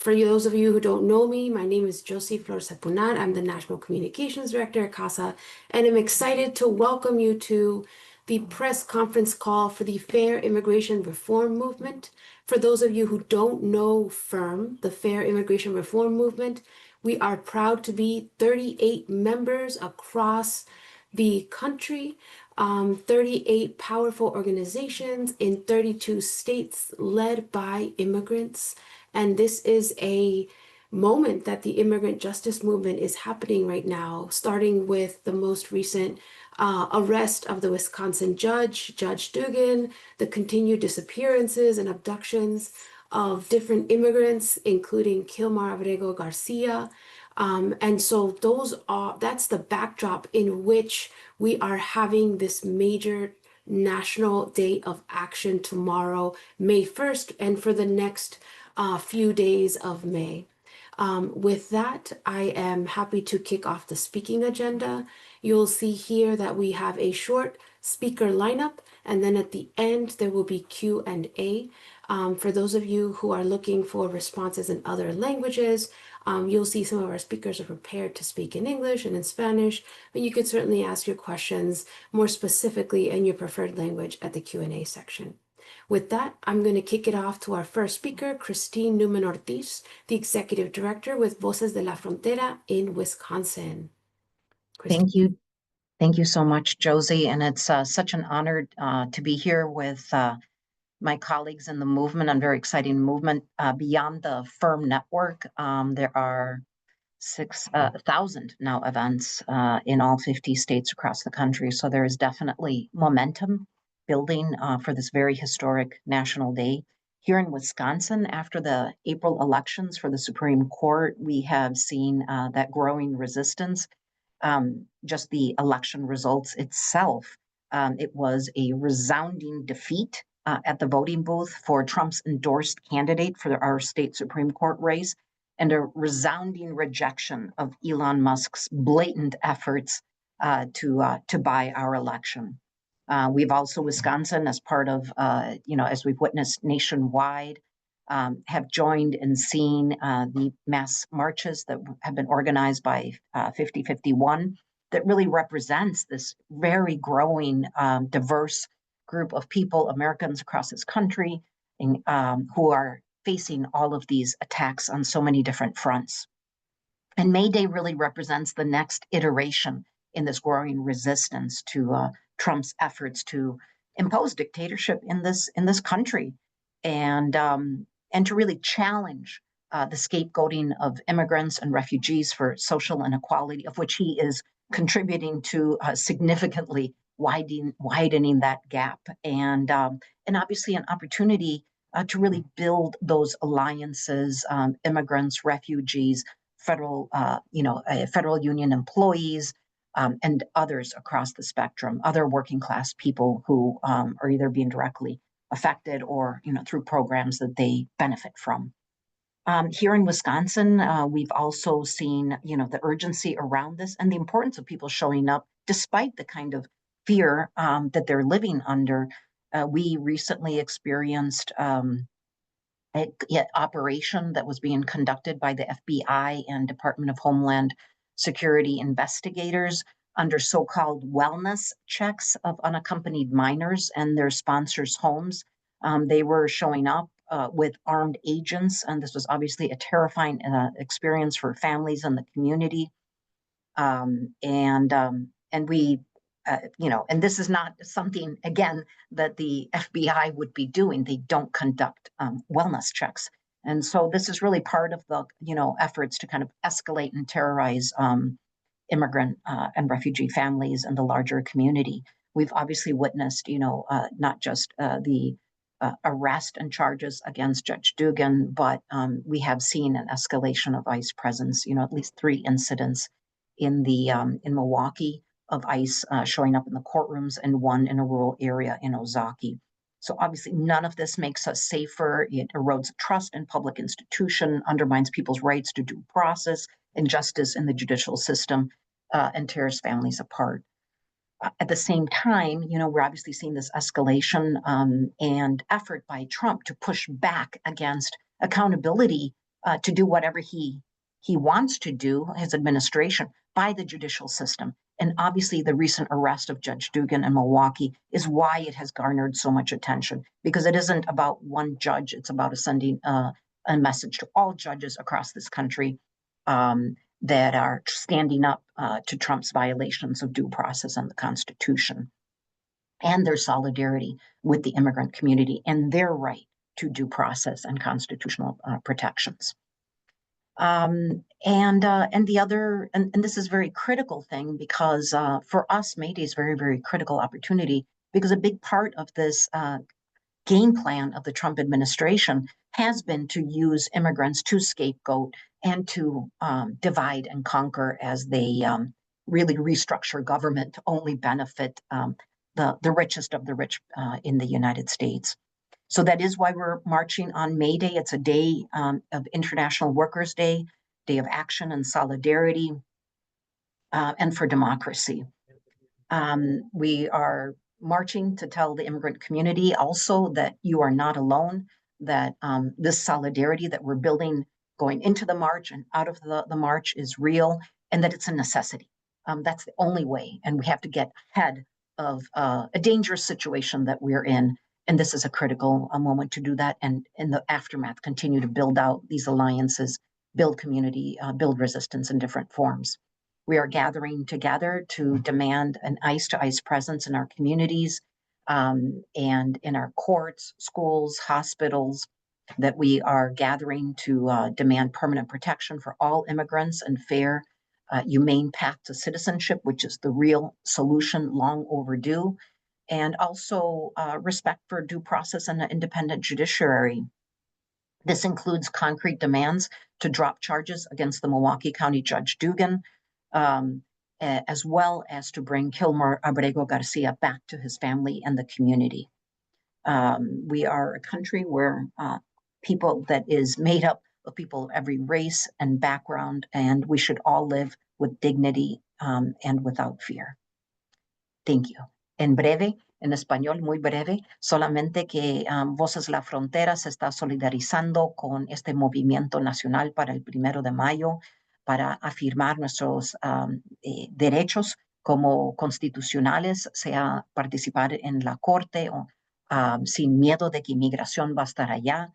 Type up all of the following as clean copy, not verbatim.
For those of you who don't know me, my name is Jossie Flor Sapunar. I'm the National Communications Director at CASA, and I'm excited to welcome you to the press conference call for the Fair Immigration Reform Movement. For those of you who don't know FIRM, the Fair Immigration Reform Movement, we are proud to be 38 members across the country, 38 powerful organizations in 32 states led by immigrants. And this is a moment that the immigrant justice movement is happening right now, starting with the most recent arrest of the Wisconsin judge, Judge Dugan, the continued disappearances and abductions of different immigrants, including Kilmar Abrego Garcia. And so that's the backdrop in which we are having this major national day of action tomorrow, May 1st, and for the next few days of May. With that, I am happy to kick off the speaking agenda. You'll see here that we have a short speaker lineup, and then at the end there will be Q&A. For those of you who are looking for responses in other languages, you'll see some of our speakers are prepared to speak in English and in Spanish, but you can certainly ask your questions more specifically in your preferred language at the Q&A section. With that, I'm going to kick it off to our first speaker, Christine Neumann-Ortiz, the Executive Director with Voces de la Frontera in Wisconsin. Christine. Thank you. Thank you so much, Jossie. And it's such an honor to be here with my colleagues in the movement, a very exciting movement. Beyond the FIRM network, there are 6,000 now events in all 50 states across the country. So there is definitely momentum building for this very historic national day. Here in Wisconsin, after the April elections for the Supreme Court, we have seen that growing resistance. Just the election results itself, it was a resounding defeat at the voting booth for Trump's endorsed candidate for our state Supreme Court race, and a resounding rejection of Elon Musk's blatant efforts to buy our election. We've also, Wisconsin, as part of, as we've witnessed nationwide, have joined in seeing the mass marches that have been organized by 5051 that really represents this very growing, diverse group of people, Americans across this country, who are facing all of these attacks on so many different fronts. And May Day really represents the next iteration in this growing resistance to Trump's efforts to impose dictatorship in this country, and to really challenge the scapegoating of immigrants and refugees for social inequality, of which he is contributing to significantly widening that gap, and obviously an opportunity to really build those alliances, immigrants, refugees, federal union employees, and others across the spectrum, other working class people who are either being directly affected or through programs that they benefit from. Here in Wisconsin, we've also seen the urgency around this and the importance of people showing up despite the kind of fear that they're living under. We recently experienced an operation that was being conducted by the FBI and Department of Homeland Security investigators under so-called wellness checks of unaccompanied minors and their sponsors' homes. They were showing up with armed agents, and this was obviously a terrifying experience for families and the community. And we, and this is not something, again, that the FBI would be doing. They don't conduct wellness checks. And so this is really part of the, efforts to kind of escalate and terrorize immigrant and refugee families and the larger community. We've obviously witnessed, not just the arrest and charges against Judge Dugan, but we have seen an escalation of ICE presence, at least 3 incidents in Milwaukee of ICE showing up in the courtrooms, and 1 in a rural area in Ozaukee. So obviously none of this makes us safer. It erodes trust in public institution, undermines people's rights to due process and justice in the judicial system, and tears families apart. At the same time, we're obviously seeing this escalation and effort by Trump to push back against accountability to do whatever he wants to do, his administration, by the judicial system. And obviously the recent arrest of Judge Dugan in Milwaukee is why it has garnered so much attention, because it isn't about one judge. It's about sending a message to all judges across this country that are standing up to Trump's violations of due process and the Constitution, and their solidarity with the immigrant community and their right to due process and constitutional protections. And the other, and this is a very critical thing, because for us, May Day is very, very critical opportunity, because a big part of this game plan of the Trump administration has been to use immigrants to scapegoat and to divide and conquer as they really restructure government to only benefit the richest of the rich in the United States. So that is why we're marching on May Day. It's a day of International Workers' Day, day of action and solidarity, and for democracy. We are marching to tell the immigrant community also that you are not alone, that this solidarity that we're building going into the march and out of the march is real, and that it's a necessity. That's the only way, and we have to get ahead of a dangerous situation that we're in. And this is a critical moment to do that. And in the aftermath, continue to build out these alliances, build community, build resistance in different forms. We are gathering together to demand an ICE-to-ICE presence in our communities and in our courts, schools, hospitals, that we are gathering to demand permanent protection for all immigrants and fair, humane path to citizenship, which is the real solution, long overdue, and also respect for due process and an independent judiciary. This includes concrete demands to drop charges against the Milwaukee County Judge Dugan, as well as to bring Kilmer Abrego Garcia back to his family and the community. We are a country where people that is made up of people of every race and background, and we should all live with dignity and without fear. Thank you. En breve, en español muy breve, solamente que Voces La Frontera se está solidarizando con este movimiento nacional para el 1 de mayo, para afirmar nuestros derechos como constitucionales, sea participar en la corte o sin miedo de que inmigración va a estar allá.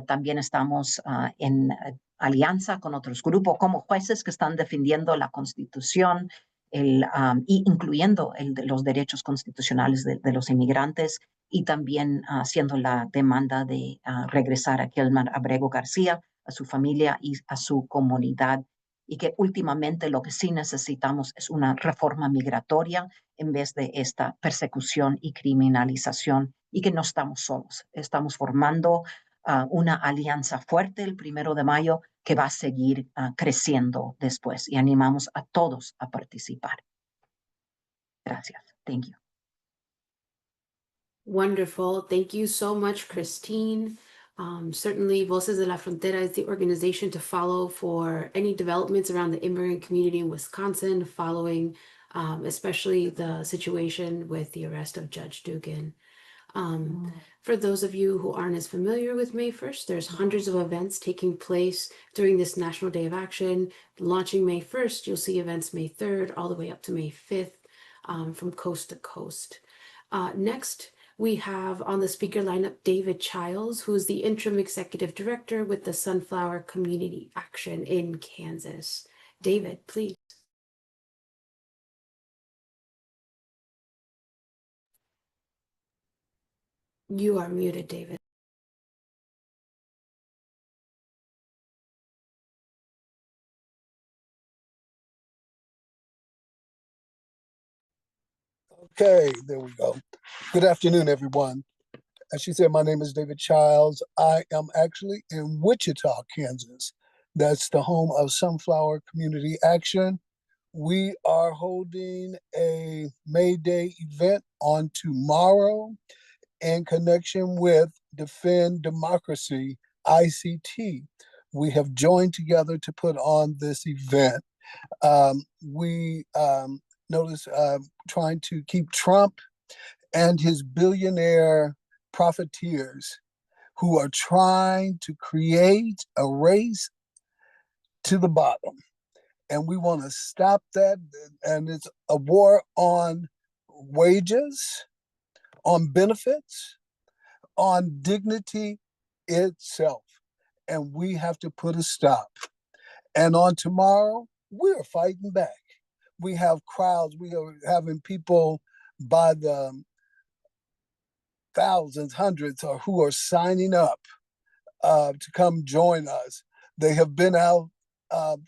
También estamos en alianza con otros grupos como jueces que están defendiendo la Constitución, incluyendo los derechos constitucionales de los inmigrantes, y también haciendo la demanda de regresar a Kilmer Abrego García, a su familia y a su comunidad, y que últimamente lo que sí necesitamos es una reforma migratoria en vez de esta persecución y criminalización, y que no estamos solos. Estamos formando una alianza fuerte el 1 de mayo que va a seguir creciendo después, y animamos a todos a participar. Gracias. Thank you. Wonderful. Thank you so much, Christine. Certainly, Voces de la Frontera is the organization to follow for any developments around the immigrant community in Wisconsin, following especially the situation with the arrest of Judge Dugan. For those of you who aren't as familiar with May 1st, there's hundreds of events taking place during this National Day of Action. Launching May 1st, you'll see events May 3rd all the way up to May 5th from coast to coast. Next, we have on the speaker lineup David Chiles, who is the Interim Executive Director with the Sunflower Community Action in Kansas. David, please. You are muted, David. Okay, there we go. Good afternoon, everyone. As she said, my name is David Chiles. I am actually in Wichita, Kansas. That's the home of Sunflower Community Action. We are holding a May Day event on tomorrow in connection with Defend Democracy, ICT. We have joined together to put on this event. We notice trying to keep Trump and his billionaire profiteers who are trying to create a race to the bottom. And we want to stop that. And it's a war on wages, on benefits, on dignity itself. And we have to put a stop. And on tomorrow, we're fighting back. We have crowds. We are having people by the thousands, hundreds, or who are signing up to come join us. They have been out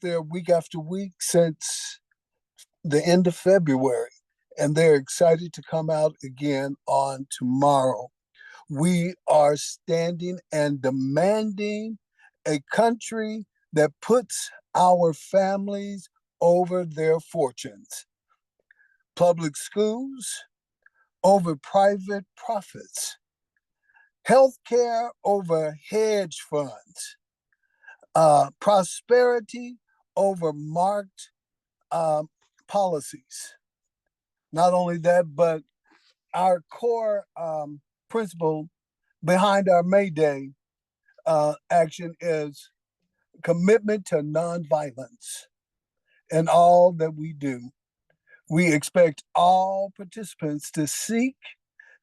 there week after week since the end of February, and they're excited to come out again on tomorrow. We are standing and demanding a country that puts our families over their fortunes. Public schools over private profits. Healthcare over hedge funds. Prosperity over marked policies. Not only that, but our core principle behind our May Day action is commitment to nonviolence in all that we do. We expect all participants to seek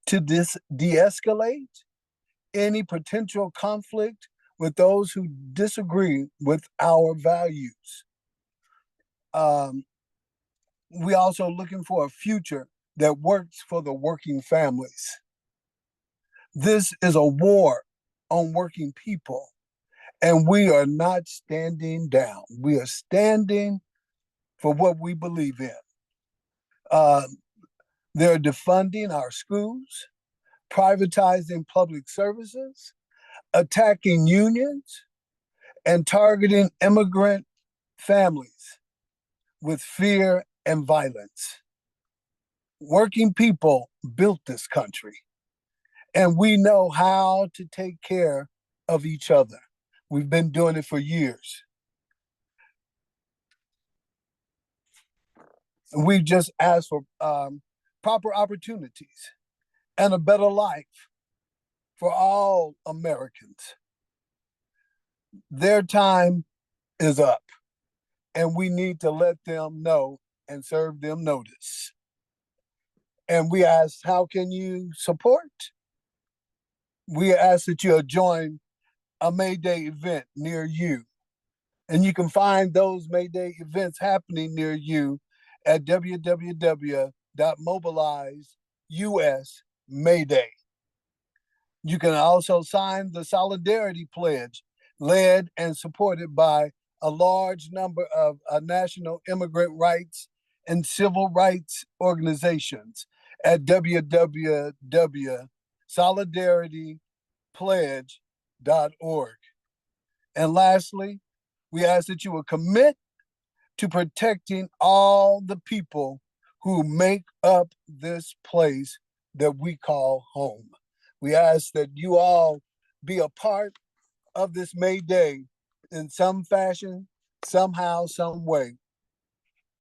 to de-escalate any potential conflict with those who disagree with our values. We also looking for a future that works for the working families. This is a war on working people, and we are not standing down. We are standing for what we believe in. They're defunding our schools, privatizing public services, attacking unions, and targeting immigrant families with fear and violence. Working people built this country, and we know how to take care of each other. We've been doing it for years. We've just asked for proper opportunities and a better life for all Americans. Their time is up, and we need to let them know and serve them notice. And we ask, how can you support? We ask that you join a May Day event near you. And you can find those May Day events happening near you at www.mobilize.us/Mayday. You can also sign the Solidarity Pledge, led and supported by a large number of national immigrant rights and civil rights organizations at www.solidaritykpledge.org. And lastly, we ask that you will commit to protecting all the people who make up this place that we call home. We ask that you all be a part of this May Day in some fashion, somehow, some way.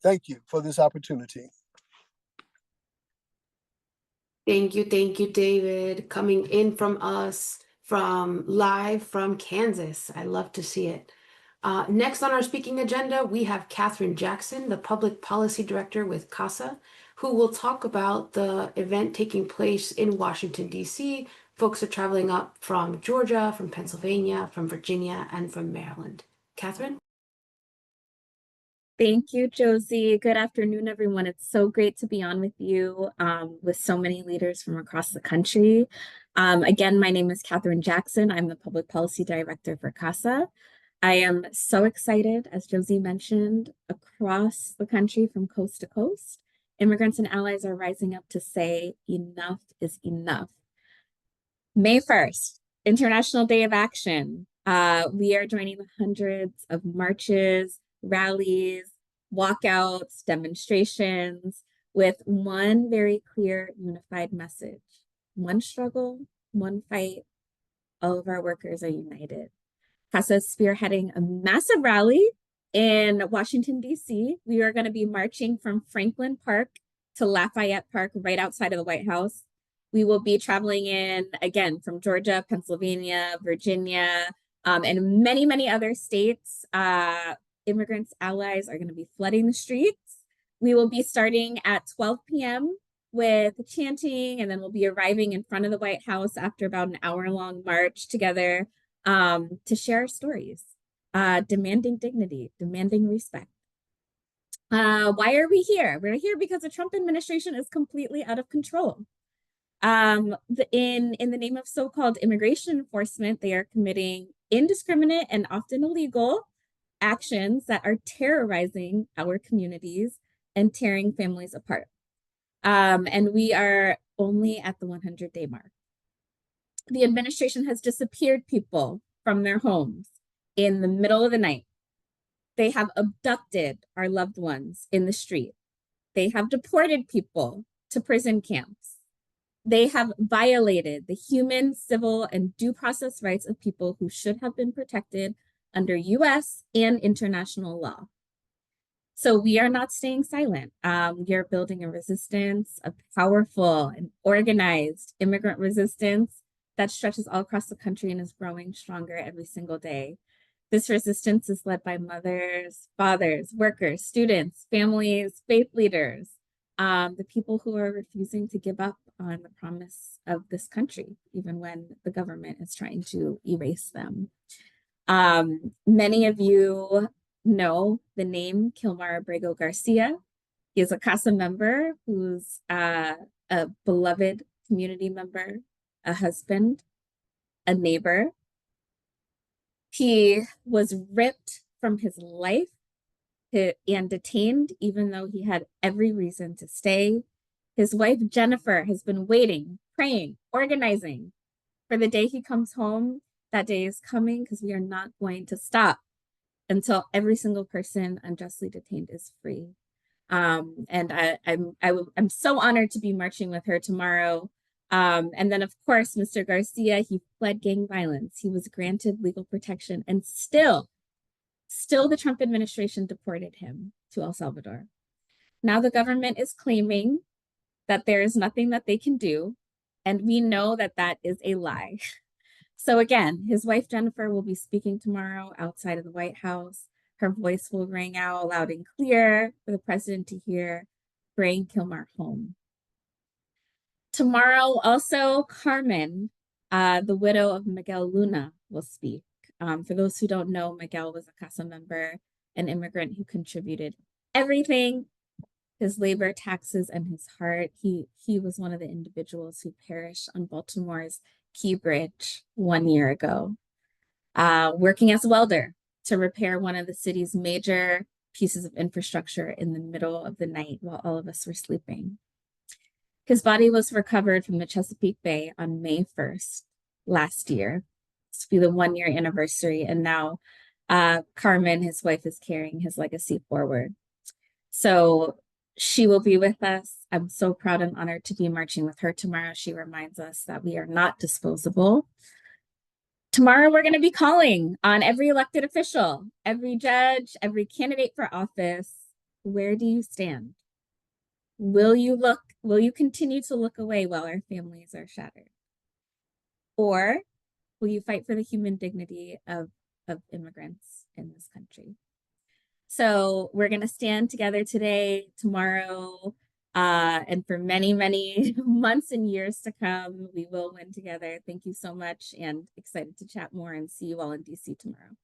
Thank you for this opportunity. Thank you, David. Coming in from us live from Kansas. I love to see it. Next on our speaking agenda, we have Cathryn Jackson, the Public Policy Director with CASA, who will talk about the event taking place in Washington, D.C. Folks are traveling up from Georgia, from Pennsylvania, from Virginia, and from Maryland. Cathryn? Thank you, Jossie. Good afternoon, everyone. It's so great to be on with you with so many leaders from across the country. Again, my name is Cathryn Jackson. I'm the Public Policy Director for CASA. I am so excited, as Jossie mentioned, across the country from coast to coast. Immigrants and allies are rising up to say enough is enough. May 1st, International Day of Action. We are joining hundreds of marches, rallies, walkouts, demonstrations with one very clear, unified message. One struggle, one fight, all of our workers are united. CASA is spearheading a massive rally in Washington, D.C. We are going to be marching from Franklin Park to Lafayette Park, right outside of the White House. We will be traveling in, again, from Georgia, Pennsylvania, Virginia, and many, many other states. Immigrants' allies are going to be flooding the streets. We will be starting at 12 p.m. with chanting, and then we'll be arriving in front of the White House after about an hour-long march together to share our stories, demanding dignity, demanding respect. Why are we here? We're here because the Trump administration is completely out of control. In the name of so-called immigration enforcement, they are committing indiscriminate and often illegal actions that are terrorizing our communities and tearing families apart. And we are only at the 100-day mark. The administration has disappeared people from their homes in the middle of the night. They have abducted our loved ones in the street. They have deported people to prison camps. They have violated the human, civil, and due process rights of people who should have been protected under US and international law. So we are not staying silent. We are building a resistance, a powerful and organized immigrant resistance that stretches all across the country and is growing stronger every single day. This resistance is led by mothers, fathers, workers, students, families, faith leaders, the people who are refusing to give up on the promise of this country, even when the government is trying to erase them. Many of you know the name Kilmar Abrego Garcia. He is a CASA member who's a beloved community member, a husband, a neighbor. He was ripped from his life and detained, even though he had every reason to stay. His wife, Jennifer, has been waiting, praying, organizing for the day he comes home. That day is coming because we are not going to stop until every single person unjustly detained is free. And I'm so honored to be marching with her tomorrow. And then, of course, Mr. Garcia, he fled gang violence. He was granted legal protection, and still the Trump administration deported him to El Salvador. Now the government is claiming that there is nothing that they can do, and we know that that is a lie. So again, his wife Jennifer will be speaking tomorrow outside of the White House. Her voice will ring out loud and clear for the president to hear, bring Kilmar home. Tomorrow also, Carmen, the widow of Miguel Luna, will speak. For those who don't know, Miguel was a CASA member, an immigrant who contributed everything, his labor, taxes, and his heart. He was one of the individuals who perished on Baltimore's Key Bridge 1 year ago, working as a welder to repair one of the city's major pieces of infrastructure in the middle of the night while all of us were sleeping. His body was recovered from the Chesapeake Bay on May 1st last year. This will be the 1 year anniversary, and now Carmen, his wife, is carrying his legacy forward. So she will be with us. I'm so proud and honored to be marching with her tomorrow. She reminds us that we are not disposable. Tomorrow, we're going to be calling on every elected official, every judge, every candidate for office. Where do you stand? Will you continue to look away while our families are shattered? Or will you fight for the human dignity of immigrants in this country? So we're going to stand together today, tomorrow, and for many, many months and years to come. We will win together. Thank you so much, and excited to chat more and see you all in DC tomorrow.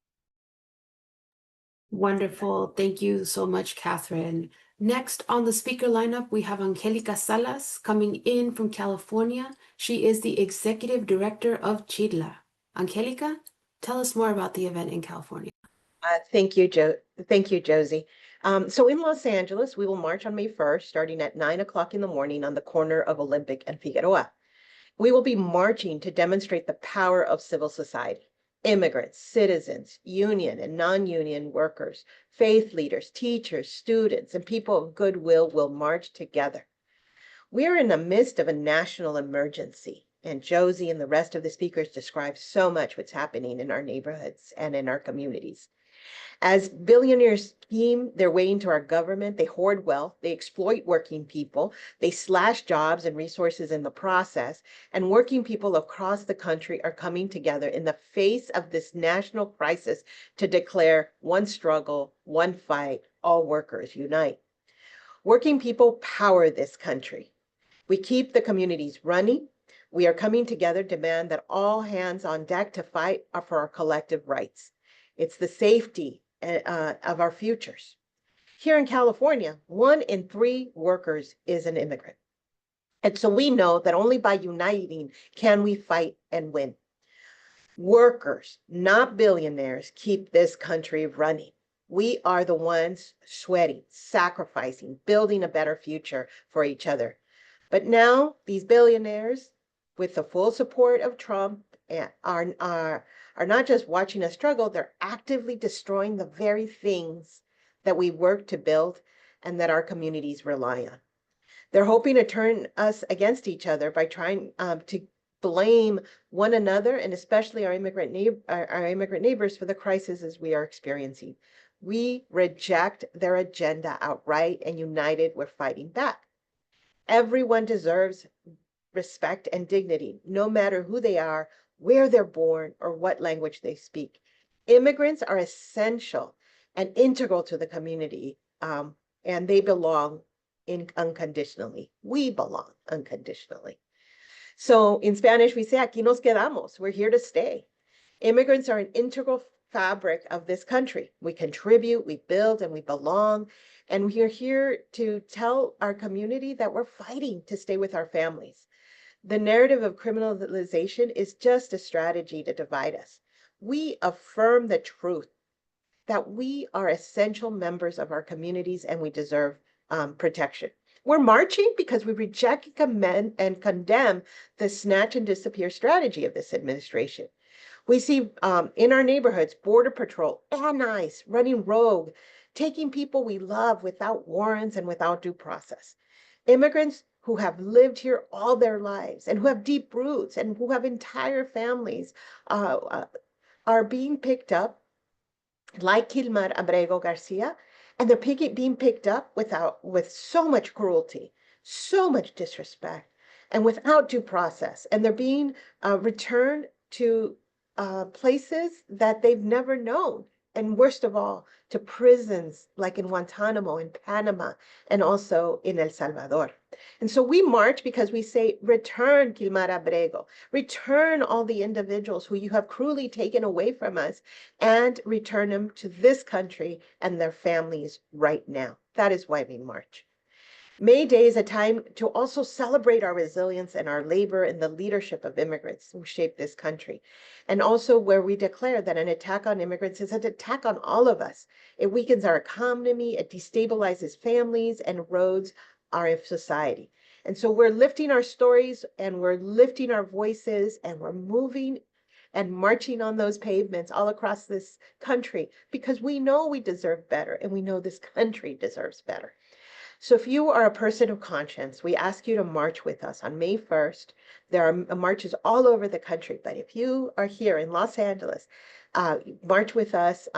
Wonderful. Thank you so much, Cathryn. Next on the speaker lineup, we have Angelica Salas coming in from California. She is the executive director of CHIRLA. Angelica, tell us more about the event in California. Thank you, Jossie. So in Los Angeles, we will march on May 1st, starting at 9 o'clock in the morning on the corner of Olympic and Figueroa. We will be marching to demonstrate the power of civil society. Immigrants, citizens, union and non-union workers, faith leaders, teachers, students, and people of goodwill will march together. We are in the midst of a national emergency, and Jossie and the rest of the speakers describe so much what's happening in our neighborhoods and in our communities. As billionaires scheme their way into our government, they hoard wealth, they exploit working people, they slash jobs and resources in the process, and working people across the country are coming together in the face of this national crisis to declare one struggle, one fight, all workers unite. Working people power this country. We keep the communities running. We are coming together to demand that all hands on deck to fight for our collective rights. It's the safety of our futures. Here in California, 1 in 3 workers is an immigrant. And so we know that only by uniting can we fight and win. Workers, not billionaires, keep this country running. We are the ones sweating, sacrificing, building a better future for each other. But now these billionaires, with the full support of Trump, are not just watching us struggle, they're actively destroying the very things that we work to build and that our communities rely on. They're hoping to turn us against each other by trying to blame one another, and especially our immigrant neighbors for the crises we are experiencing. We reject their agenda outright, and united, we're fighting back. Everyone deserves respect and dignity, no matter who they are, where they're born, or what language they speak. Immigrants are essential and integral to the community, and they belong unconditionally. We belong unconditionally. So in Spanish, we say, aquí nos quedamos. We're here to stay. Immigrants are an integral fabric of this country. We contribute, we build, and we belong. And we are here to tell our community that we're fighting to stay with our families. The narrative of criminalization is just a strategy to divide us. We affirm the truth that we are essential members of our communities and we deserve protection. We're marching because we reject and condemn the snatch and disappear strategy of this administration. We see in our neighborhoods, Border Patrol and ICE running rogue, taking people we love without warrants and without due process. Immigrants who have lived here all their lives and who have deep roots and who have entire families are being picked up, like Kilmar Abrego Garcia, and they're being picked up with so much cruelty, so much disrespect, and without due process. And they're being returned to places that they've never known. And worst of all, to prisons like in Guantanamo, in Panama, and also in El Salvador. And so we march because we say, return Kilmar Abrego, return all the individuals who you have cruelly taken away from us, and return them to this country and their families right now. That is why we march. May Day is a time to also celebrate our resilience and our labor and the leadership of immigrants who shape this country. And also where we declare that an attack on immigrants is an attack on all of us. It weakens our economy, it destabilizes families, and erodes our society. And so we're lifting our stories and we're lifting our voices and we're moving and marching on those pavements all across this country because we know we deserve better and we know this country deserves better. So if you are a person of conscience, we ask you to march with us on May 1st. There are marches all over the country, but if you are here in Los Angeles, march with us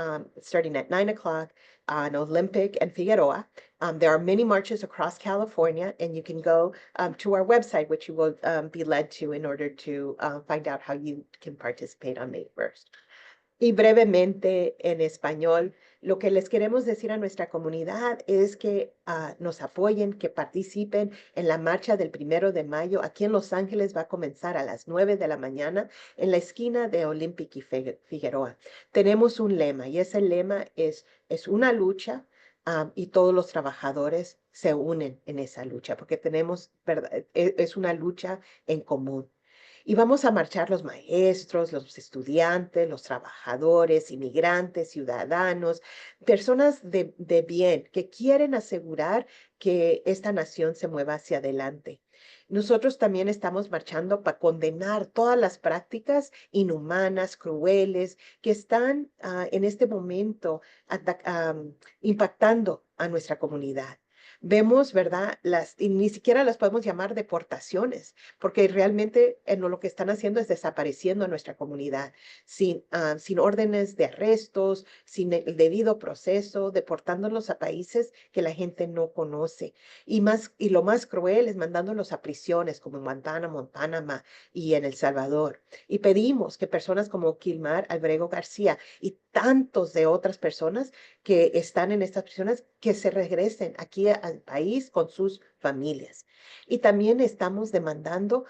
starting at 9 o'clock on Olympic and Figueroa. There are many marches across California, and you can go to our website, which you will be led to in order to find out how you can participate on May 1st. Y brevemente en español, lo que les queremos decir a nuestra comunidad es que nos apoyen, que participen en la marcha del 1 de mayo. Aquí en Los Ángeles va a comenzar a las 9 de la mañana en la esquina de Olympic y Figueroa. Tenemos un lema y ese lema es una lucha y todos los trabajadores se unen en esa lucha porque es una lucha en común. Y vamos a marchar los maestros, los estudiantes, los trabajadores, inmigrantes, ciudadanos, personas de bien que quieren asegurar que esta nación se mueva hacia adelante. Nosotros también estamos marchando para condenar todas las prácticas inhumanas, crueles, que están en este momento impactando a nuestra comunidad. Vemos, ¿verdad? Y ni siquiera las podemos llamar deportaciones, porque realmente lo que están haciendo es desapareciendo a nuestra comunidad, sin órdenes de arrestos, sin el debido proceso, deportándolos a países que la gente no conoce. Y lo más cruel es mandándolos a prisiones como en Guantánamo, Panamá y en El Salvador. Y pedimos que personas como Kilmar Albrego García y tantos de otras personas que están en estas prisiones, que se regresen aquí al país con sus familias. Y también estamos demandando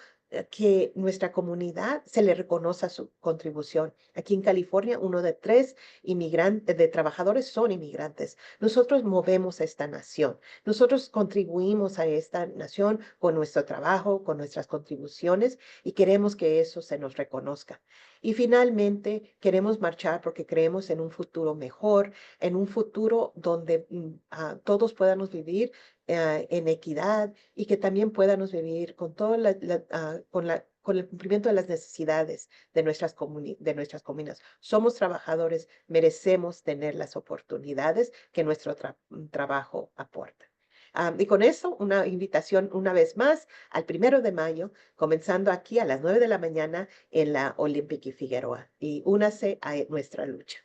que nuestra comunidad se le reconozca su contribución. Aquí en California, 1 de 3 inmigrantes, de trabajadores son inmigrantes. Nosotros movemos esta nación. Nosotros contribuimos a esta nación con nuestro trabajo, con nuestras contribuciones y queremos que eso se nos reconozca. Y finalmente, queremos marchar porque creemos en un futuro mejor, en un futuro donde todos podamos vivir en equidad y que también podamos vivir con con el cumplimiento de las necesidades de nuestras comunidades. Somos trabajadores, merecemos tener las oportunidades que nuestro trabajo aporta. Y con eso, una invitación una vez más al 1 de mayo, comenzando aquí a las 9 de la mañana en la Olympic y Figueroa. Y únase a nuestra lucha.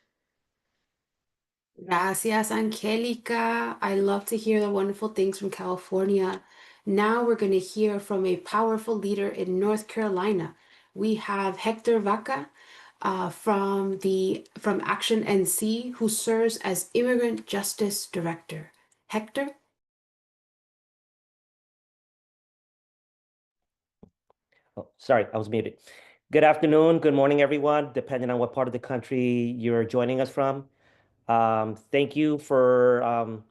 Gracias, Angelica. I love to hear the wonderful things from California. Now we're going to hear from a powerful leader in North Carolina. We have Héctor Vaca from Action NC, who serves as Immigrant Justice Director. Héctor? Oh, sorry, I was muted. Good afternoon, good morning, everyone, depending on what part of the country you're joining us from. Thank you for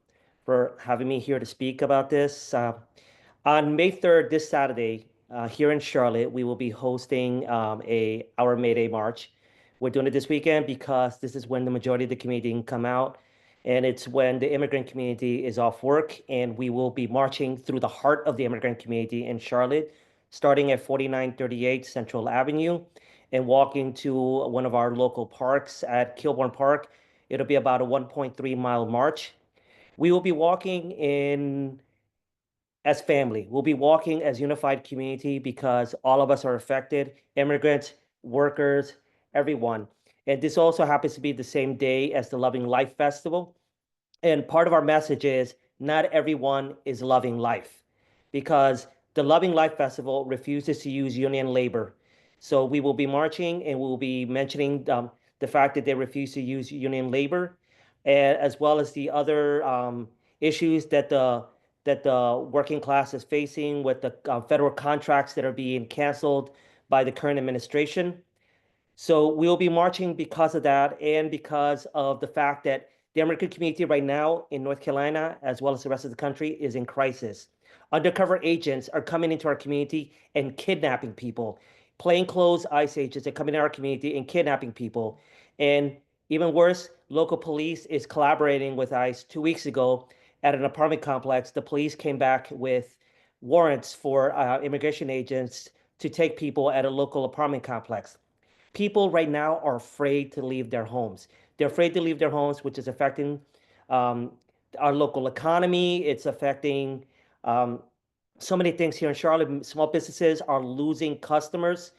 having me here to speak about this. On May 3rd, this Saturday, here in Charlotte, we will be hosting our May Day March. We're doing it this weekend because this is when the majority of the community can come out, and it's when the immigrant community is off work, and we will be marching through the heart of the immigrant community in Charlotte, starting at 4938 Central Avenue and walking to one of our local parks at Kilbourne Park. It'll be about a 1.3-mile march. We will be walking as family. We'll be walking as unified community because all of us are affected, immigrants, workers, everyone. And this also happens to be the same day as the Loving Life Festival. And part of our message is not everyone is loving life, because the Loving Life Festival refuses to use union labor. So we will be marching and we will be mentioning the fact that they refuse to use union labor, as well as the other issues that the working class is facing with the federal contracts that are being canceled by the current administration. So we will be marching because of that, and because of the fact that the American community right now in North Carolina, as well as the rest of the country, is in crisis. Undercover agents are coming into our community and kidnapping people. Plainclothes ICE agents are coming to our community and kidnapping people. And even worse, local police is collaborating with ICE. 2 weeks ago at an apartment complex, the police came back with warrants for immigration agents to take people at a local apartment complex. People right now are afraid to leave their homes. They're afraid to leave their homes, which is affecting our local economy. It's affecting so many things here in Charlotte. Small businesses are losing customers.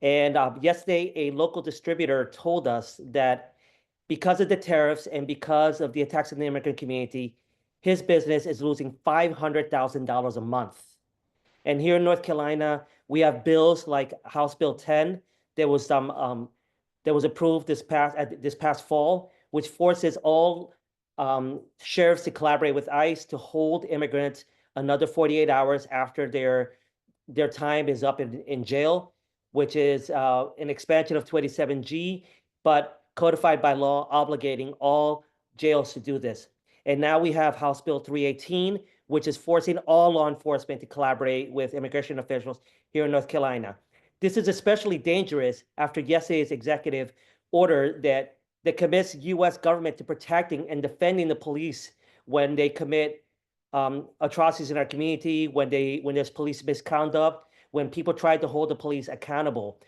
And yesterday, a local distributor told us that because of the tariffs and because of the attacks on the immigrant community, his business is losing $500,000 a month. And here in North Carolina, we have bills like House Bill 10. There was approved this past fall, which forces all sheriffs to collaborate with ICE to hold immigrants another 48 hours after their time is up in jail, which is an expansion of 287G, but codified by law obligating all jails to do this. And now we have House Bill 318, which is forcing all law enforcement to collaborate with immigration officials here in North Carolina. This is especially dangerous after yesterday's executive order that commits U.S. government to protecting and defending the police when they commit atrocities in our community, when there's police misconduct, when people try to hold the police accountable.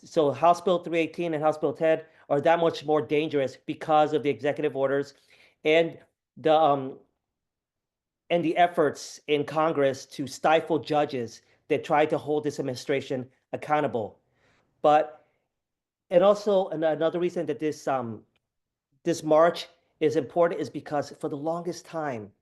So House Bill 318 and House Bill 10 are that much more dangerous because of the executive orders and and the efforts in Congress to stifle judges that try to hold this administration accountable. And also another reason that this march is important is because for the longest time,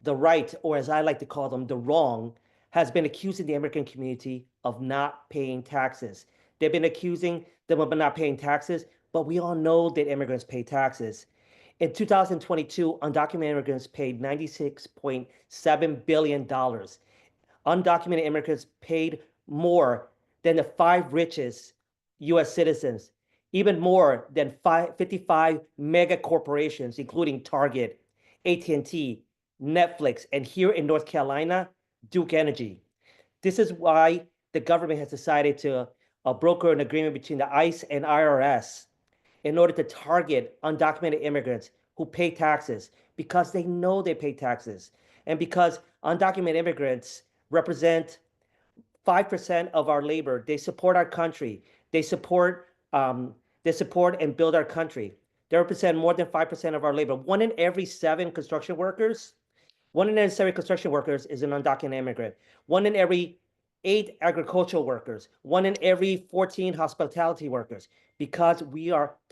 the right, or as I like to call them, the wrong, has been accusing the immigrant community of not paying taxes. They've been accusing them of not paying taxes, but we all know that immigrants pay taxes. In 2022, undocumented immigrants paid $96.7 billion. Undocumented immigrants paid more than the 5 richest US citizens, even more than 55 mega corporations, including Target, AT&T, Netflix, and here in North Carolina, Duke Energy. This is why the government has decided to broker an agreement between the ICE and IRS in order to target undocumented immigrants who pay taxes because they know they pay taxes, and because undocumented immigrants represent 5% of our labor. They support our country. They support and build our country. They represent more than 5% of our labor. One in every 7 construction workers is an undocumented immigrant. 1 in every 8 agricultural workers. 1 in every 14 hospitality workers. Because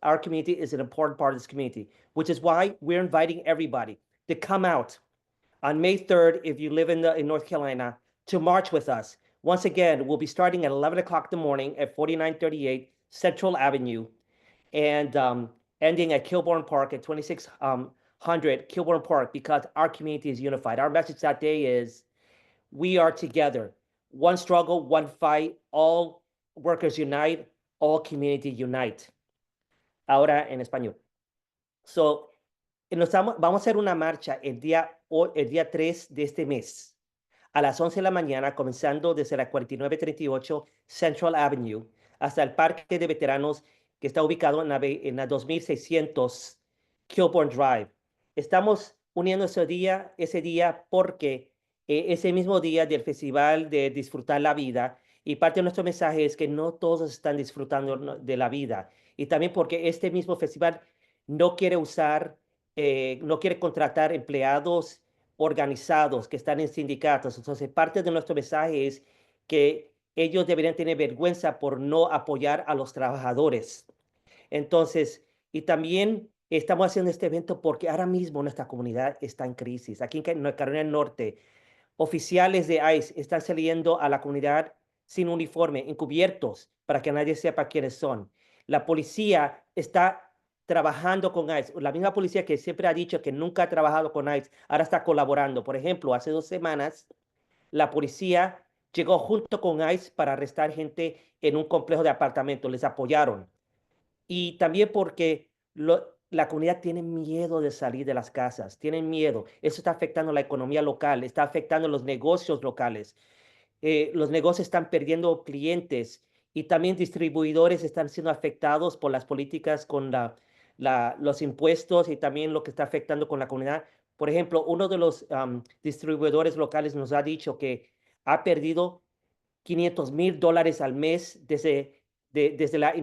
our community is an important part of this community, which is why we're inviting everybody to come out on May 3rd, if you live in North Carolina, to march with us. Once again, we'll be starting at 11 o'clock in the morning at 4938 Central Avenue and ending at Kilbourne Park at 2600 Kilbourne Park, because our community is unified. Our message that day is, we are together. One struggle, one fight, all workers unite, all community unite. Ahora en español. So, vamos a hacer una marcha el día 3 de este mes, a las 11 de la mañana, comenzando desde la 4938 Central Avenue hasta el Parque de Veteranos, que está ubicado en la 2600 Kilbourne Drive. Estamos uniendo ese día porque ese mismo día del Festival de Disfrutar la Vida, y parte de nuestro mensaje es que no todos están disfrutando de la vida, y también porque este mismo festival no quiere contratar empleados organizados que están en sindicatos. Entonces, parte de nuestro mensaje es que ellos deberían tener vergüenza por no apoyar a los trabajadores. Entonces, y también estamos haciendo este evento porque ahora mismo nuestra comunidad está en crisis. Aquí en Carolina del Norte, oficiales de ICE están saliendo a la comunidad sin uniforme, encubiertos, para que nadie sepa quiénes son. La policía está trabajando con ICE. La misma policía que siempre ha dicho que nunca ha trabajado con ICE, ahora está colaborando. Por ejemplo, hace 2 semanas, la policía llegó junto con ICE para arrestar gente en un complejo de apartamentos. Les apoyaron. Y también porque la comunidad tiene miedo de salir de las casas, tienen miedo. Eso está afectando la economía local, está afectando los negocios locales. Los negocios están perdiendo clientes, y también distribuidores están siendo afectados por las políticas con los impuestos, y también lo que está afectando con la comunidad. Por ejemplo, uno de los distribuidores locales nos ha dicho que ha perdido $500,000 al mes desde la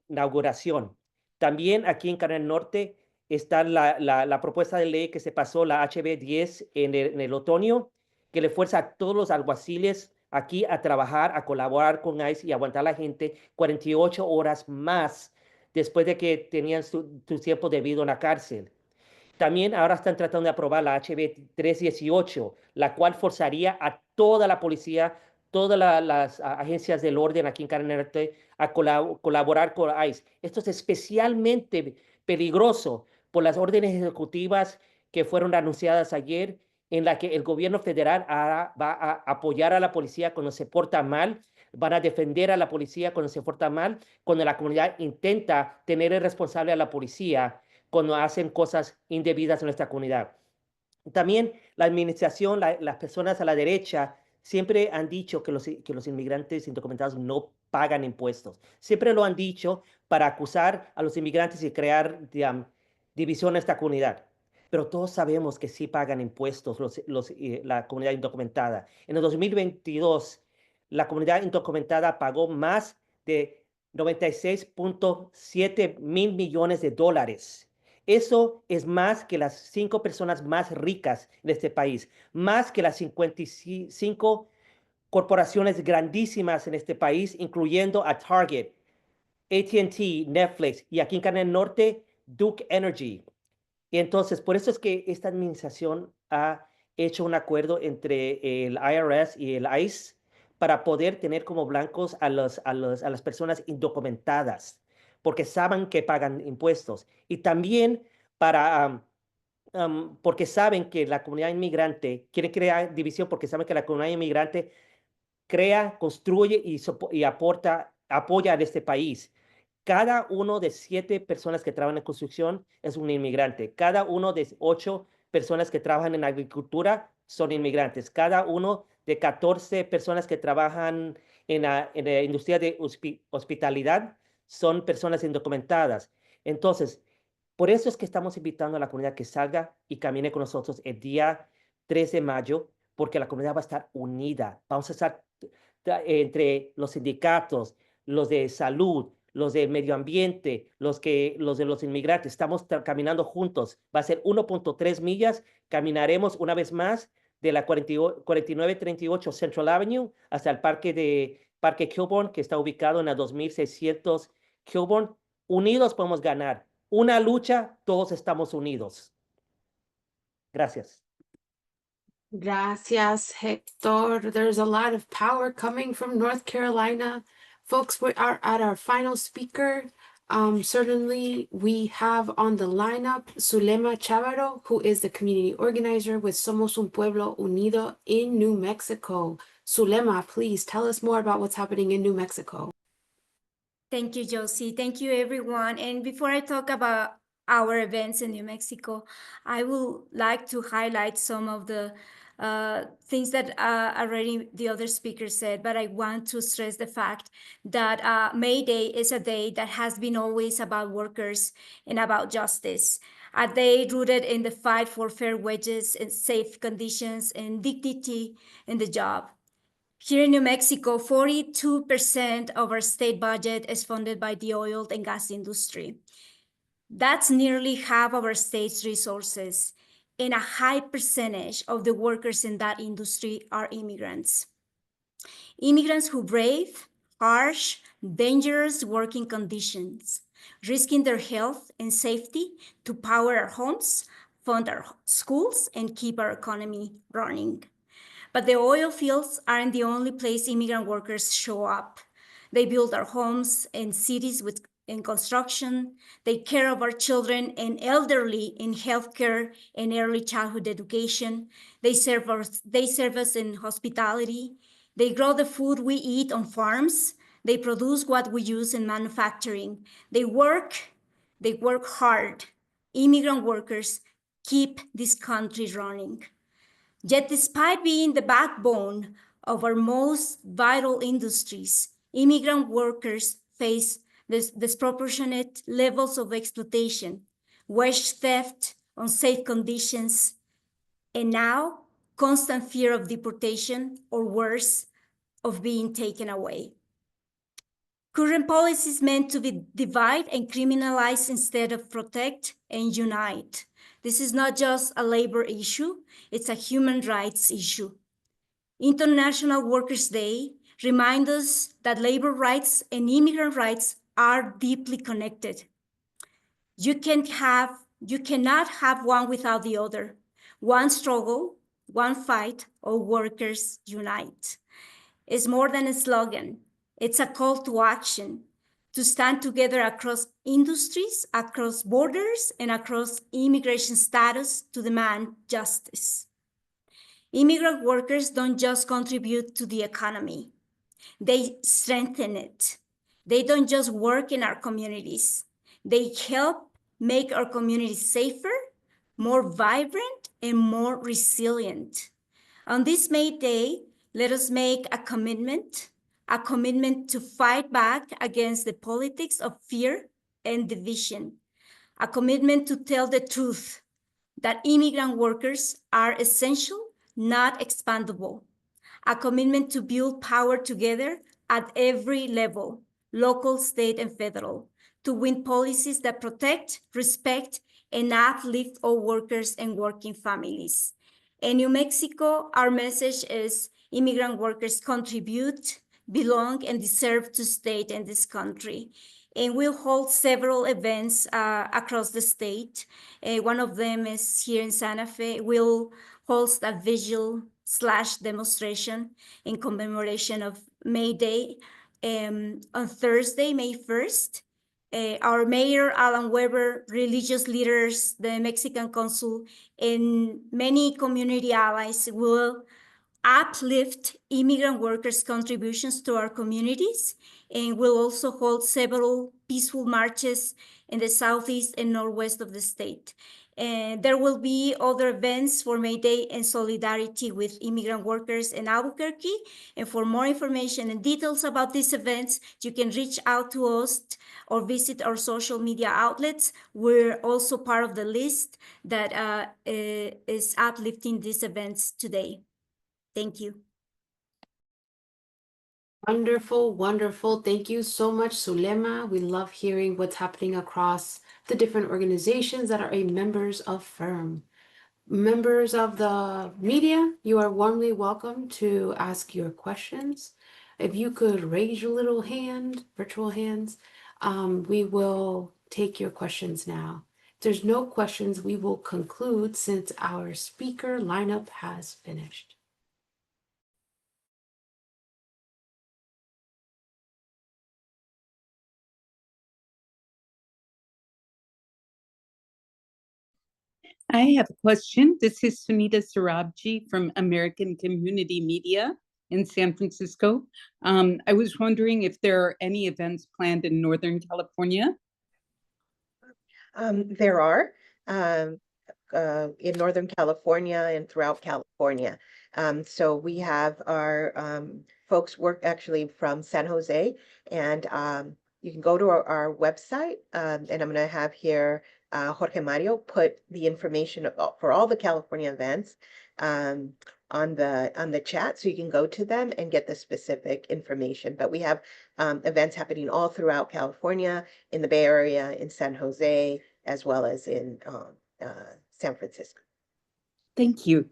inauguración. También aquí en Carolina del Norte está la propuesta de ley que se pasó, la HB 10, en el otoño, que le fuerza a todos los alguaciles aquí a trabajar, a colaborar con ICE y aguantar a la gente 48 horas más después de que tenían su tiempo debido en la cárcel. También ahora están tratando de aprobar la HB 318, la cual forzaría a toda la policía, todas las agencias del orden aquí en Carolina del Norte a colaborar con ICE. Esto es especialmente peligroso por las órdenes ejecutivas que fueron anunciadas ayer, en la que el gobierno federal va a apoyar a la policía cuando se porta mal, van a defender a la policía cuando se porta mal, cuando la comunidad intenta tener el responsable a la policía cuando hacen cosas indebidas en nuestra comunidad. También la administración, las personas a la derecha, siempre han dicho que los inmigrantes indocumentados no pagan impuestos. Siempre lo han dicho para acusar a los inmigrantes y crear división en esta comunidad. Pero todos sabemos que sí pagan impuestos la comunidad indocumentada. En el 2022, la comunidad indocumentada pagó más de $96.7 mil millones Eso es más que las 5 personas más ricas en este país, más que las 55 corporaciones grandísimas en este país, incluyendo a Target, AT&T, Netflix y aquí en Canadá del Norte, Duke Energy. Y entonces, por eso es que esta administración ha hecho un acuerdo entre el IRS y el ICE para poder tener como blancos a las personas indocumentadas, porque saben que pagan impuestos. Y también para, porque saben que la comunidad inmigrante quiere crear división, porque saben que la comunidad inmigrante crea, construye y aporta, apoya a este país. Cada uno de 7 personas que trabajan en construcción es un inmigrante. Cada uno de 8 personas que trabajan en agricultura son inmigrantes. Cada uno de 14 personas que trabajan en la industria de hospitalidad son personas indocumentadas. Entonces, por eso es que estamos invitando a la comunidad que salga y camine con nosotros el día 3 de mayo, porque la comunidad va a estar unida. Vamos a estar entre los sindicatos, los de salud, los de medio ambiente, los de los inmigrantes. Estamos caminando juntos. Va a ser 1.3 millas. Caminaremos una vez más de la 4938 Central Avenue hasta el Parque Kilbourne, que está ubicado en la 2600 Kilbourne. Unidos podemos ganar. Una lucha, todos estamos unidos. Gracias. Gracias, Héctor. There's a lot of power coming from North Carolina. Folks, we are at our final speaker. Certainly, we have on the lineup Zulema Chavero, who is the community organizer with Somos un Pueblo Unido in New Mexico. Zulema, please tell us more about what's happening in New Mexico. Thank you, Jossie. Thank you, everyone. And before I talk about our events in New Mexico, I would like to highlight some of the things that already the other speakers said, but I want to stress the fact that May Day is a day that has been always about workers and about justice. A day rooted in the fight for fair wages and safe conditions and dignity in the job. Here in New Mexico, 42% of our state budget is funded by the oil and gas industry. That's nearly half of our state's resources, and a high percentage of the workers in that industry are immigrants. Immigrants who brave harsh, dangerous working conditions, risking their health and safety to power our homes, fund our schools, and keep our economy running. But the oil fields aren't the only place immigrant workers show up. They build our homes and cities in construction. They care of our children and elderly in healthcare and early childhood education. They serve us in hospitality. They grow the food we eat on farms. They produce what we use in manufacturing. They work hard. Immigrant workers keep this country running. Yet despite being the backbone of our most vital industries, immigrant workers face disproportionate levels of exploitation, wage theft, unsafe conditions, and now constant fear of deportation or worse, of being taken away. Current policies meant to be divide and criminalize instead of protect and unite. This is not just a labor issue, it's a human rights issue. International Workers' Day reminds us that labor rights and immigrant rights are deeply connected. You cannot have one without the other. One struggle, one fight, all workers unite. It's more than a slogan. It's a call to action, to stand together across industries, across borders, and across immigration status to demand justice. Immigrant workers don't just contribute to the economy, they strengthen it. They don't just work in our communities, they help make our communities safer, more vibrant, and more resilient. On this May Day, let us make a commitment to fight back against the politics of fear and division, a commitment to tell the truth that immigrant workers are essential, not expandable, a commitment to build power together at every level, local, state, and federal, to win policies that protect, respect, and uplift all workers and working families. In New Mexico, our message is immigrant workers contribute, belong, and deserve to stay in this country. And we'll hold several events across the state. One of them is here in Santa Fe. We'll host a vigil/demonstration in commemoration of May Day on Thursday, May 1st. Our mayor, Alan Weber, religious leaders, the Mexican consul, and many community allies will uplift immigrant workers' contributions to our communities, and will also hold several peaceful marches in the southeast and northwest of the state. And there will be other events for May Day in solidarity with immigrant workers in Albuquerque. And for more information and details about these events, you can reach out to us or visit our social media outlets. We're also part of the list that is uplifting these events today. Thank you. Wonderful, wonderful. Thank you so much, Zulema. We love hearing what's happening across the different organizations that are members of FIRM. Members of the media, you are warmly welcome to ask your questions. If you could raise your little hand, virtual hands, we will take your questions now. If there's no questions, we will conclude since our speaker lineup has finished. I have a question. This is Sunita Sarabji from American Community Media in San Francisco. I was wondering if there are any events planned in Northern California. There are in Northern California and throughout California. So we have our folks work actually from San Jose, and you can go to our website, and I'm going to have here Jorge Mario put the information for all the California events on the chat, so you can go to them and get the specific information. But we have events happening all throughout California, in the Bay Area, in San Jose, as well as in San Francisco. Thank you.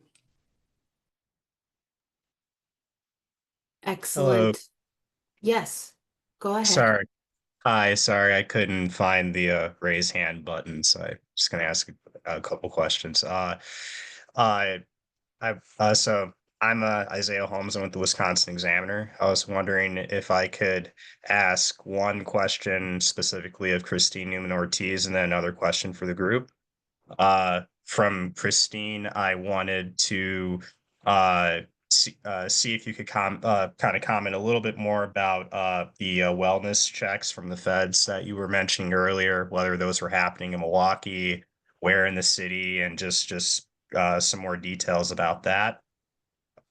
Excellent. Hello. Yes, go ahead. Sorry. Hi, sorry, I couldn't find the raise hand button, so I'm just gonna ask a couple questions. So I'm Isaiah Holmes. I'm with the Wisconsin Examiner. I was wondering if I could ask one question specifically of Christine Neumann-Ortiz and then another question for the group. From Christine, I wanted to see if you could kind of comment a little bit more about the wellness checks from the feds that you were mentioning earlier, whether those were happening in Milwaukee, where in the city, and just some more details about that.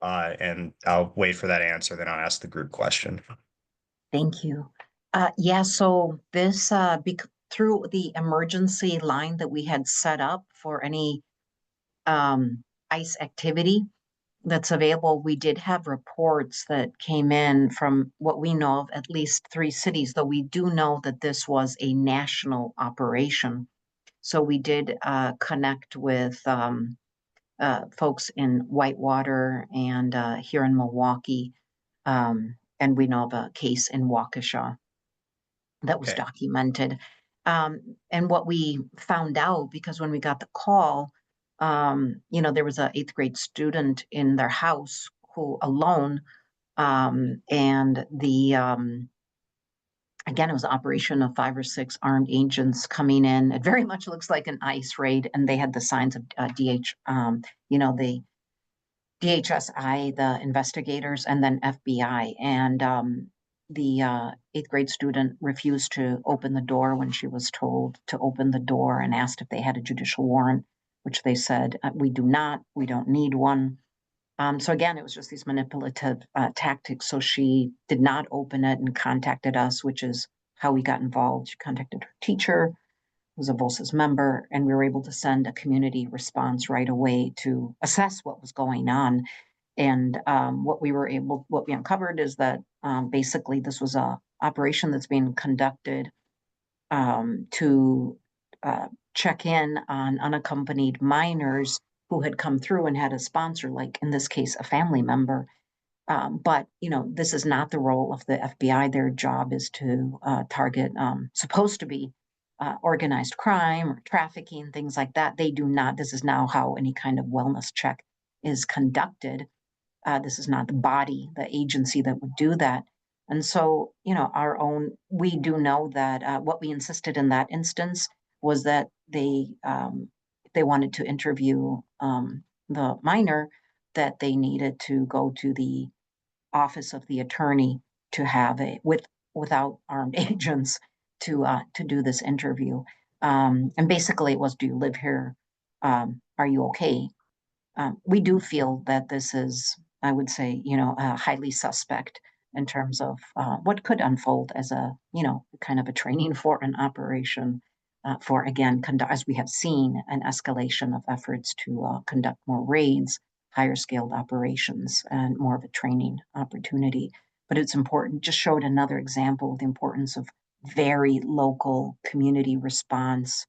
And I'll wait for that answer, then I'll ask the group question. Thank you. Yeah, so this, through the emergency line that we had set up for any ICE activity that's available, we did have reports that came in from what we know of at least 3 cities, though we do know that this was a national operation. So we did connect with folks in Whitewater and here in Milwaukee, and we know of a case in Waukesha that was documented. And what we found out, because when we got the call, there was an 8th grade student in their house who alone, and again, it was an operation of 5 or 6 armed agents coming in. It very much looks like an ICE raid, and they had the signs of the DHSI, the investigators, and then FBI. And the 8th grade student refused to open the door when she was told to open the door, and asked if they had a judicial warrant, which they said, we do not, we don't need one. So again, it was just these manipulative tactics. So she did not open it and contacted us, which is how we got involved. She contacted her teacher, who was a Voces member, and we were able to send a community response right away to assess what was going on. And what we uncovered is that basically this was a operation that's being conducted to check in on unaccompanied minors who had come through and had a sponsor, like in this case, a family member. But, you know, this is not the role of the FBI. Their job is to target, supposed to be organized crime or trafficking, things like that. They do not. This is now how any kind of wellness check is conducted. This is not the body, the agency that would do that. And so, you know, we do know that what we insisted in that instance was that they wanted to interview the minor, that they needed to go to the office of the attorney to have without armed agents to do this interview. And basically it was, do you live here? Are you okay? We do feel that this is, I would say, you know, highly suspect in terms of what could unfold as a, you know, kind of a training for an operation for, again, as we have seen, an escalation of efforts to conduct more raids, higher scaled operations, and more of a training opportunity. But it's important, just showed another example of the importance of very local community response,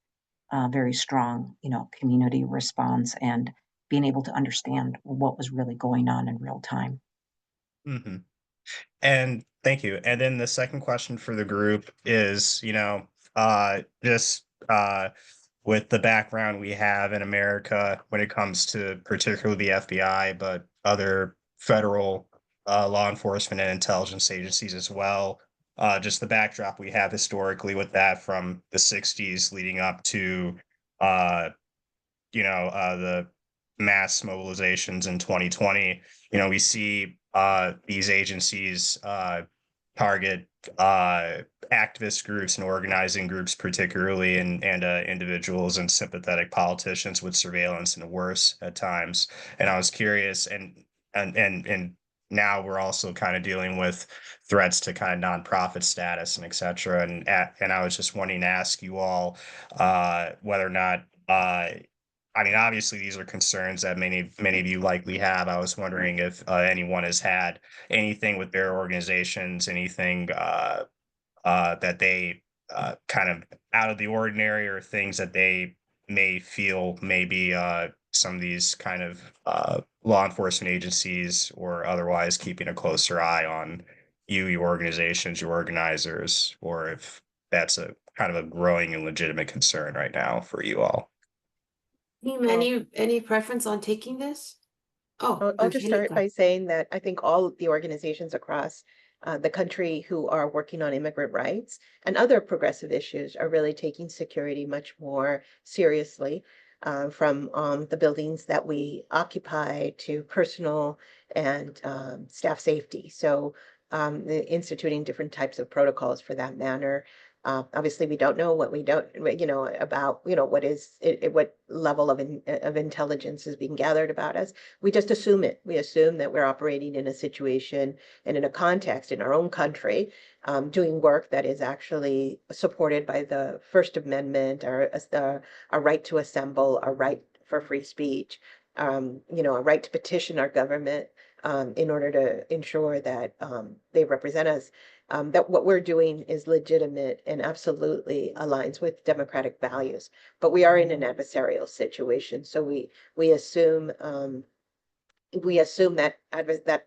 very strong, you know, community response, and being able to understand what was really going on in real time. Mm-hmm. And thank you. And then the second question for the group is, you know, just with the background we have in America when it comes to particularly the FBI, but other federal law enforcement and intelligence agencies as well. Just the backdrop we have historically with that from the 60s leading up to, the mass mobilizations in 2020. You know, we see these agencies target activist groups and organizing groups, particularly, and individuals and sympathetic politicians with surveillance and worse at times. And I was curious, and now we're also kind of dealing with threats to kind of nonprofit status and et cetera. And I was just wanting to ask you all whether or not I mean, obviously, these are concerns that many of you likely have. I was wondering if anyone has had anything with their organizations, anything that they kind of out of the ordinary, or things that they may feel maybe some of these kind of law enforcement agencies or otherwise keeping a closer eye on your organizations, your organizers, or if that's a kind of a growing and legitimate concern right now for you all. Any preference on taking this? Oh, I'll just start Angelica. by saying that I think all the organizations across the country who are working on immigrant rights and other progressive issues are really taking security much more seriously, from the buildings that we occupy to personal and staff safety. So instituting different types of protocols for that matter. Obviously, we don't know what we don't, you know, about, you know, what is what level of intelligence is being gathered about us. We just assume it. We assume that we're operating in a situation and in a context in our own country, doing work that is actually supported by the First Amendment, our right to assemble, our right for free speech, you know, a right to petition our government in order to ensure that they represent us. That what we're doing is legitimate and absolutely aligns with democratic values. But we are in an adversarial situation, so we assume that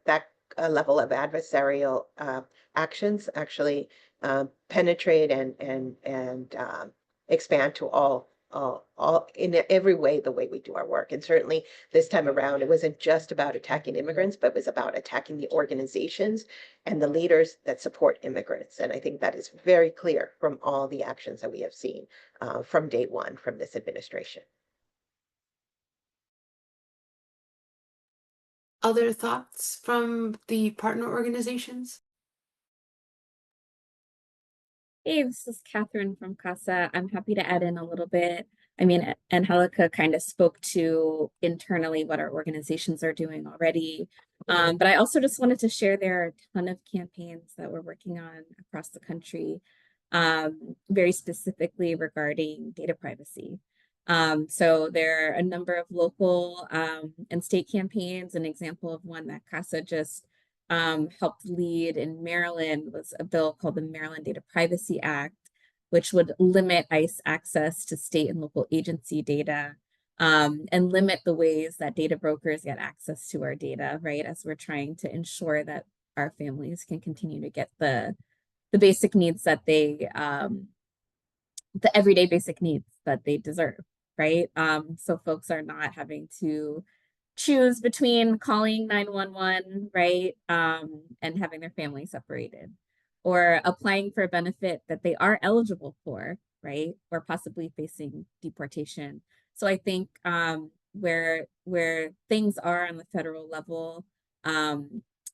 that level of adversarial actions actually penetrate and expand to all in every way, the way we do our work. And certainly this time around, it wasn't just about attacking immigrants, but it was about attacking the organizations and the leaders that support immigrants. And I think that is very clear from all the actions that we have seen from day one from this administration. Other thoughts from the partner organizations? Hey, this is Cathryn from CASA. I'm happy to add in a little bit. I mean, Angelica kind of spoke to internally what our organizations are doing already. But I also just wanted to share there are a ton of campaigns that we're working on across the country, very specifically regarding data privacy. So there are a number of local and state campaigns. An example of one that CASA just helped lead in Maryland was a bill called the Maryland Data Privacy Act, which would limit ICE access to state and local agency data, and limit the ways that data brokers get access to our data, right? As we're trying to ensure that our families can continue to get the basic needs that they, the everyday basic needs that they deserve, right? So folks are not having to choose between calling 911, right, and having their family separated, or applying for a benefit that they are eligible for, right, or possibly facing deportation. So I think where things are on the federal level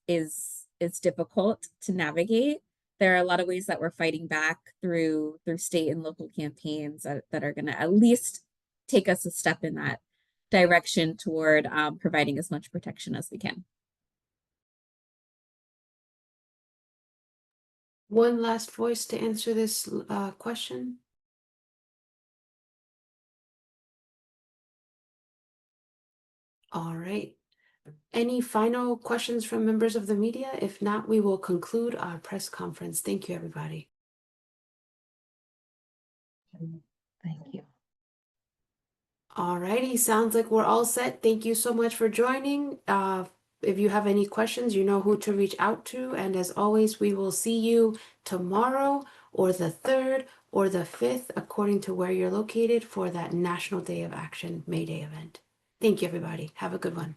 is difficult to navigate. There are a lot of ways that we're fighting back through state and local campaigns that are going to at least take us a step in that direction toward providing as much protection as we can. One last voice to answer this question. All right. Any final questions from members of the media? If not, we will conclude our press conference. Thank you, everybody. Thank you. All righty, sounds like we're all set. Thank you so much for joining. If you have any questions, you know who to reach out to. And as always, we will see you tomorrow or the 3rd or the 5th, according to where you're located, for that National Day of Action May Day event. Thank you, everybody. Have a good one.